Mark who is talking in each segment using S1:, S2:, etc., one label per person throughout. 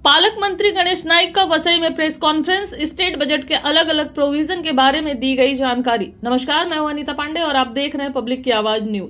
S1: पालक मंत्री गणेश नाइक का वसई में प्रेस कॉन्फ्रेंस। स्टेट बजट के अलग अलग प्रोविजन के बारे में दी गई जानकारी। नमस्कार, मैं हूं अनीता पांडे और आप देख रहे हैं पब्लिक की आवाज न्यूज।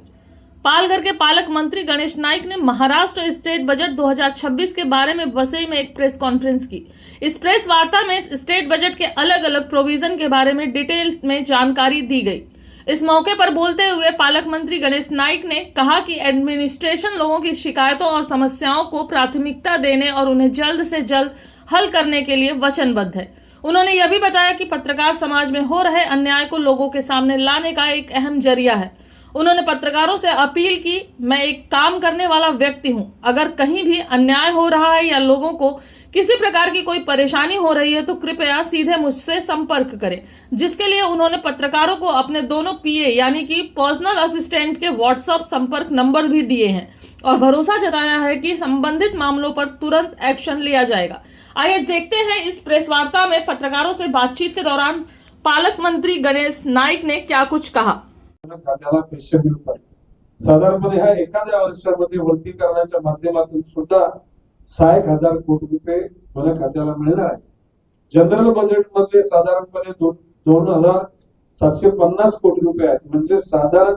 S1: पालघर के पालक मंत्री गणेश नाइक ने महाराष्ट्र स्टेट बजट 2026 के बारे में वसई में एक प्रेस कॉन्फ्रेंस की। इस प्रेस वार्ता में स्टेट बजट के अलग अलग प्रोविजन के बारे में डिटेल में जानकारी दी गई। इस मौके पर बोलते हुए पालक मंत्री गणेश नाइक ने कहा कि एडमिनिस्ट्रेशन लोगों की शिकायतों और समस्याओं को प्राथमिकता देने और उन्हें जल्द से जल्द हल करने के लिए वचनबद्ध है। उन्होंने यह भी बताया कि पत्रकार समाज में हो रहे अन्याय को लोगों के सामने लाने का एक अहम जरिया है। उन्होंने पत्रकारों से अपील की, मैं एक काम करने वाला व्यक्ति हूं, अगर कहीं भी अन्याय हो रहा है या लोगों को किसी प्रकार की कोई परेशानी हो रही है तो कृपया सीधे मुझसे संपर्क करें। जिसके लिए उन्होंने पत्रकारों को अपने दोनों पीए यानी कि पर्सनल असिस्टेंट के व्हाट्सएप संपर्क नंबर भी दिए हैं और भरोसा जताया है कि संबंधित मामलों पर तुरंत एक्शन लिया जाएगा। आइए देखते हैं इस प्रेस वार्ता में पत्रकारों से बातचीत के दौरान पालक मंत्री गणेश नाइक ने क्या कुछ कहा।
S2: खात्याला पैसे मिळतात। साधारणपणे ह्या एखाद्या वर्षामध्ये भरती करण्याच्या माध्यमातून सुद्धा 6,000 कोटी रुपये वन खात्याला मिळणार आहे। जनरल बजेट मध्ये साधारणपणे 2,750 कोटी रुपये आहेत, म्हणजे साधारण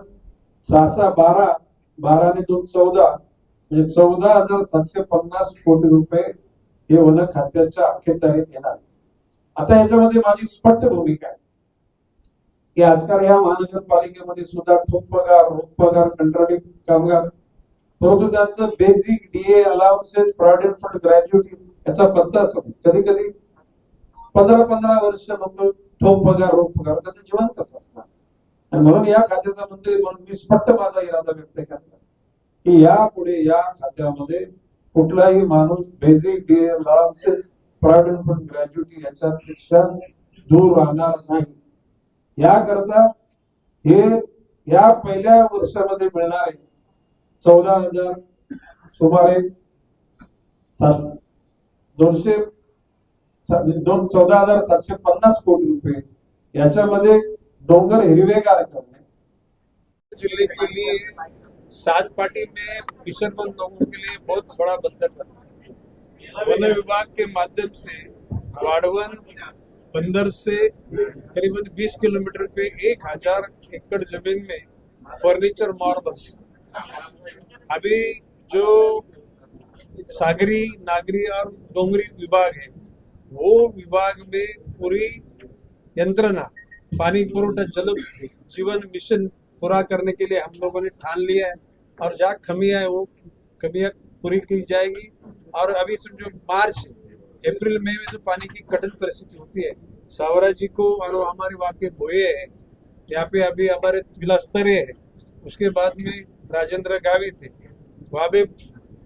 S2: 6-12 12 आणि 2 14 म्हणजे 14,750 कोटी रुपये हे वन खात्याच्या अखेरीत येणार। आता याच्यामध्ये माझी स्पष्ट भूमिका आहे की आजकाल या महानगरपालिकेमध्ये सुद्धा ठोक पगार, रोख पगार, कंत्राटी कामगार, परंतु त्यांचं basic DA allowances, provident fund, gratuity याचा पत्ता असतो। कधी कधी 15-15 वर्ष लोक ठोक पगार, रोख पगार, त्याचं जीवन कसं असणार। आणि म्हणून या खात्याचा मंत्री म्हणून मी स्पष्ट माझा इरादा व्यक्त करतो की यापुढे या खात्यामध्ये कुठलाही माणूस basic DA allowances, provident fund, gratuity याच्यापेक्षा दूर राहणार नाही। याकरता हे या पहिल्या वर्षामध्ये मिळणारे 14,000 सुमारे 14,750 कोटी रुपए याच्यामध्ये डोंगर हिरवेगार करणे,
S3: जिले के लिए साजपाटी में फिशरमैन लोगों के लिए बहुत बड़ा बंदर बना। वन विभाग के माध्यम से वाड़वन बंदर से करीबन 20 किलोमीटर पे 1,000 एकड़ जमीन में फर्नीचर मॉल बना। अभी जो सागरी, नागरी और डोंगरी विभाग है, वो विभाग में पूरी यंत्रणा पानी पुरवठा जल जीवन मिशन पूरा करने के लिए हम लोगों ने ठान लिया है और जहाँ कमियां है वो कमियां पूरी की जाएगी। और अभी जो मार्च अप्रैल मई में जो पानी की कठिन परिस्थिति होती है, सावरा जी को और हमारे वाके बोए है, यहाँ पे अभी हमारे बिलास्तरे है, उसके बाद में राजेंद्र गावित है, वहाँ पे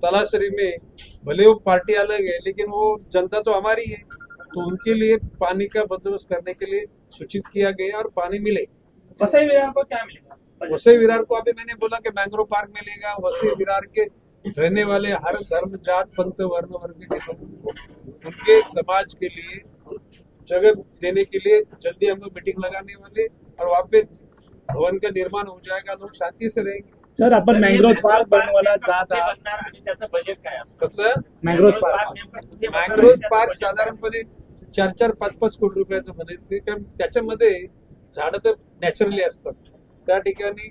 S3: तलासरी में भले वो पार्टी अलग है लेकिन वो जनता तो हमारी है, तो उनके लिए पानी का बंदोबस्त करने के लिए सूचित किया गया और पानी मिले।
S4: वसई विरार को क्या मिलेगा?
S3: वसई विरार को अभी मैंने बोला कि मैंग्रोव पार्क मिलेगा। वसई विरार के रहने वाले हर धर्म, जात, पंथ, वर्ण वर्ग के लोगों को उनके समाज के लिए जगह देने के लिए जल्दी हम लोग मीटिंग लगाने वाले और वहाँ पे भवन का निर्माण हो जाएगा, लोग शांति से रहेंगे।
S4: सर, आपण मँग्रोव पार्क बनवायला जात आहात,
S5: आणि त्याचं बजेट काय असतं?
S3: कसलं
S4: मँग्रोव पार्क
S3: मँग्रोव पार्क साधारणपणे 4-5 कोटी रुपयाचं बनते, कारण त्याच्यामध्ये झाडं तर नॅचरली असतात। त्या ठिकाणी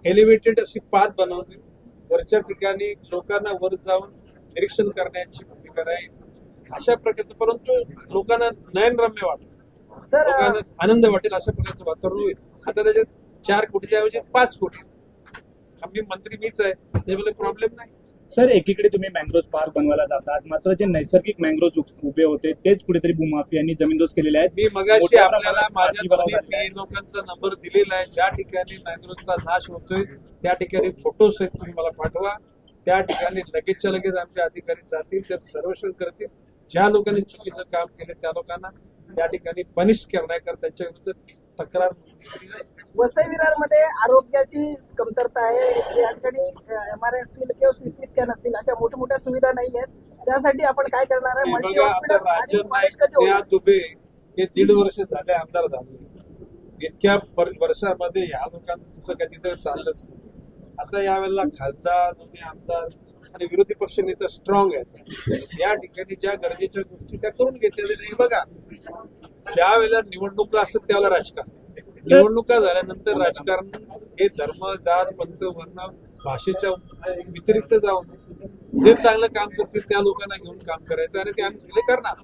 S3: एलिव्हेटेड अशी पाथ बनवणे, वरच्या ठिकाणी लोकांना वर जाऊन निरीक्षण करण्याची भूमिका राहील अशा प्रकारचं, परंतु लोकांना नयनरम्य वाटेल, लोकांना आनंद वाटेल अशा प्रकारचं वातावरण होईल। आता त्याच्यात 4 कोटीच्या ऐवजी 5 कोटी, आम्ही मंत्री मीच आहे, त्यामुळे प्रॉब्लेम नाही।
S4: सर, एकीकडे तुम्ही मँग्रोव पार्क बनवायला जातात, मात्र जे नैसर्गिक मँग्रोव उभे होते तेच कुठेतरी भूमाफी आणि जमीनदोस्त केलेले आहेत।
S3: मी मगाशी आपल्याला माझ्या दोन्ही पीए लोकांचा नंबर दिलेला आहे, ज्या ठिकाणी मँग्रोवचा नाश होतोय त्या ठिकाणी फोटो सहित तुम्ही मला पाठवा। त्या ठिकाणी लगेचच्या लगेच आमचे अधिकारी जातील, ते सर्वेक्षण करतील, ज्या लोकांनी चुकीचं काम केले त्या लोकांना त्या ठिकाणी पनिश करण्याकरता त्यांच्या विरुद्ध तक्रार।
S5: वसई विरार मध्ये आरोग्याची कमतरता आहे, या ठिकाणी MRI असतील किंवा CT स्कॅन असतील अशा मोठ्या मोठ्या सुविधा नाही आहेत, त्यासाठी आपण काय करणार आहे? मल्टी
S3: बघा, आता राजन नाईक, स्नेहा दुबे हे 1.5 वर्ष झाले आमदार झाले, इतक्या वर्षामध्ये ह्या लोकांचं तसं कधीतरी चाललंच नाही। आता यावेळेला खासदार, दोन्ही आमदार आणि विरोधी पक्ष नेता स्ट्रॉंग आहेत. या ठिकाणी ज्या गरजेच्या गोष्टी त्या करून घेतल्या. नाही बघा, ज्या वेळेला निवडणुका असतात त्यावेळेला राजकारण, निवडणुका झाल्यानंतर राजकारण हे धर्म, जात, पंथ, वर्ण, भाषेच्या व्यतिरिक्त जाऊन जे चांगलं काम करतील त्या लोकांना घेऊन काम करायचं आणि ते आम्ही सगळे करणार.